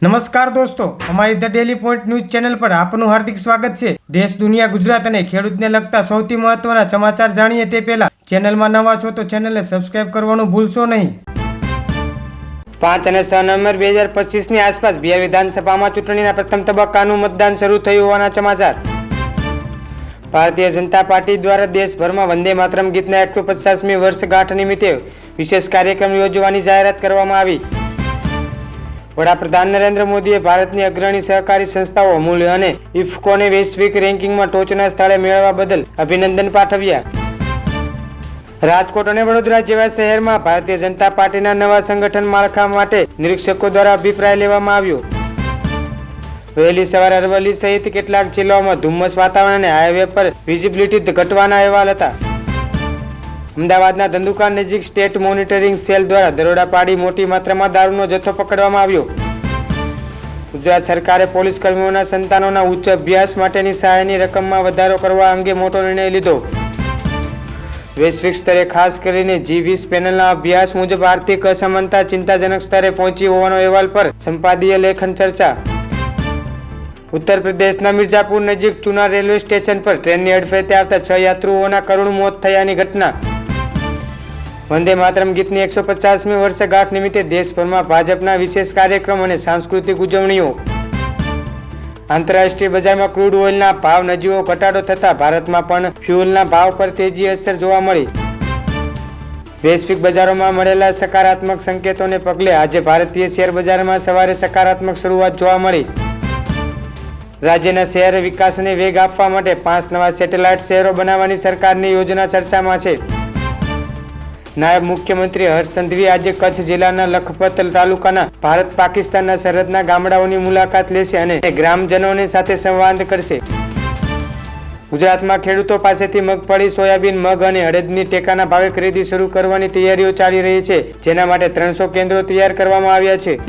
નમસ્કાર દોસ્તો, અમારી the daily point news channel પર આપનું હાર્દિક સ્વાગત છે। દેશ, દુનિયા, ગુજરાત અને ખેડૂતને લગતા સૌથી મહત્વના સમાચાર જાણીએ તે પહેલા ચેનલમાં નવા છો તો ચેનલને સબસ્ક્રાઇબ કરવાનું ભૂલશો નહીં। 5 અને 6 નવેમ્બર 2025ની આસપાસ બિહાર વિધાનસભામાં ચૂંટણીના પ્રથમ તબક્કાનું મતદાન શરૂ થયું હોવાના સમાચાર। ભારતીય જનતા પાર્ટી દ્વારા દેશભરમાં વંદે માતરમ ગીતના 150મી વર્ષગાંઠ નિમિત્તે વિશેષ કાર્યક્રમ યોજવાની જાહેરાત કરવામાં આવી। વડાપ્રધાન નરેન્દ્ર મોદીએ ભારતની અગ્રણી સહકારી સંસ્થાઓ અમૂલ અને ઇફકોને વૈશ્વિક રેન્કિંગમાં ટોચના સ્થળે મેળવવા બદલ અભિનંદન પાઠવ્યા। રાજકોટ અને વડોદરા જેવા શહેરમાં ભારતીય જનતા પાર્ટીના નવા સંગઠન માળખા માટે નિરીક્ષકો દ્વારા અભિપ્રાય લેવામાં આવ્યો। વહેલી સવારે અરવલ્લી સહિત કેટલાક જિલ્લાઓમાં ધુમ્મસ વાતાવરણ અને હાઈવે પર વિઝિબિલિટી ઘટવાના અહેવાલ હતા। અમદાવાદના ધંધુકા નજીક સ્ટેટ મોનિટરિંગ સેલ દ્વારા દરોડા પાડી મોટી માત્રામાં દારૂનો જથ્થો પકડવામાં આવ્યો। ગુજરાત સરકારે પોલીસ કર્મીઓના સંતાનોના ઉચ્ચ અભ્યાસ માટેની સહાયની રકમમાં વધારો કરવા અંગે મોટો નિર્ણય લીધો। વૈશ્વિક સ્તરે ખાસ કરીને G20 પેનલના અભ્યાસ મુજબ આર્થિક અસમાનતા ચિંતાજનક સ્તરે પહોંચી હોવાનો અહેવાલ પર સંપાદીય લેખન ચર્ચા। ઉત્તર પ્રદેશના મિર્ઝાપુર નજીક ચુનાર રેલવે સ્ટેશન પર ટ્રેનની અડફેટે આવતા 6 યાત્રીઓના કરુણ મોત થયાની ઘટના। વંદે માતરમ ગીતની 150મી વર્ષગાંઠ નિમિત્તે દેશભરમાં ભાજપના વિશેષ કાર્યક્રમ અને સાંસ્કૃતિક ઉજવણીઓ। આંતરરાષ્ટ્રીય બજારમાં ક્રૂડ ઓઇલના ભાવ નજીવો ઘટાડો થતાં ભારતમાં પણ ફ્યુઅલના ભાવ પર તેજી અસર જોવા મળી। વૈશ્વિક બજારોમાં મળેલા સકારાત્મક સંકેતોને પગલે આજે ભારતીય શેર બજારમાં સવારે સકારાત્મક શરૂઆત જોવા મળી। રાજ્યના શહેર વિકાસને વેગ આપવા માટે 5 નવા સેટેલાઇટ શહેરો બનાવવાની સરકારની યોજના ચર્ચામાં છે। નાયબ મુખ્યમંત્રી હર્ષ સંઘવી આજે કચ્છ જિલ્લાના લખપત તાલુકાના ભારત પાકિસ્તાનના સરહદના ગામડાઓની મુલાકાત લેશે અને ગ્રામજનોની સાથે સંવાદ કરશે। ગુજરાતમાં ખેડૂતો પાસેથી મગફળી, સોયાબીન, મગ અને અડદની ટેકાના ભાવે ખરીદી શરૂ કરવાની તૈયારીઓ ચાલી રહી છે, જેના માટે 300 કેન્દ્રો તૈયાર કરવામાં આવ્યા છે।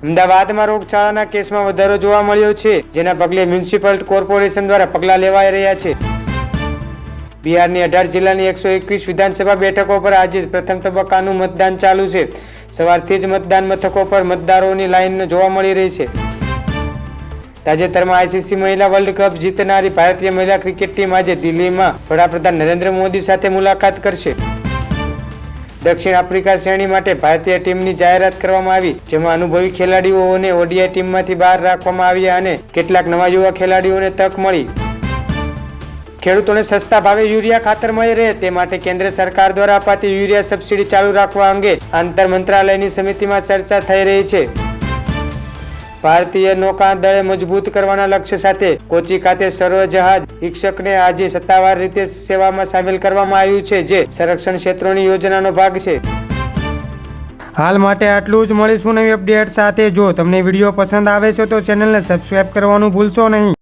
અમદાવાદમાં રોગચાળાના કેસમાં વધારો જોવા મળ્યો છે, જેના પગલે મ્યુનિસિપલ કોર્પોરેશન દ્વારા પગલાં લેવાઈ રહ્યા છે। બિહારની 18 જિલ્લાની 121 વિધાનસભા બેઠકો પર આજે પ્રથમ તબક્કાનું મતદાન ચાલુ છે। સવારથી જ મતદાન મથકો પર મતદારોની લાઈન જોવા મળી રહી છે। તાજેતરમાં ICC મહિલા વર્લ્ડ કપ જીતનારી ભારતીય મહિલા ક્રિકેટ ટીમ આજે દિલ્હીમાં વડાપ્રધાન નરેન્દ્ર મોદી સાથે મુલાકાત કરશે। દક્ષિણ આફ્રિકા શ્રેણી માટે ભારતીય ટીમની જાહેરાત કરવામાં આવી, જેમાં અનુભવી ખેલાડીઓને ODI ટીમમાંથી બહાર રાખવામાં આવ્યા અને કેટલાક નવા યુવા ખેલાડીઓને તક મળી। ખેડૂતોને સસ્તા ભાવે યુરિયા ખાતર મળી રહે તે માટે કેન્દ્ર સરકાર દ્વારા અપાતી યુરિયા સબસિડી ચાલુ રાખવા અંગે આંતર મંત્રાલયની સમિતિમાં ચર્ચા થઈ રહી છે। ભારતીય નૌકાદળે મજબૂત કરવાના લક્ષ્ય સાથે કોચી ખાતે સર્વજહાજ શિક્ષકને આજે સત્તાવાર રીતે સેવામાં સામેલ કરવામાં આવ્યું છે, જે સંરક્ષણ ક્ષેત્રોની યોજનાનો ભાગ છે। હાલ માટે આટલું જ, મળીશું નવી અપડેટ સાથે। જો તમને વિડીયો પસંદ આવે છે તો ચેનલને સબસ્ક્રાઇબ કરવાનું ભૂલશો નહીં।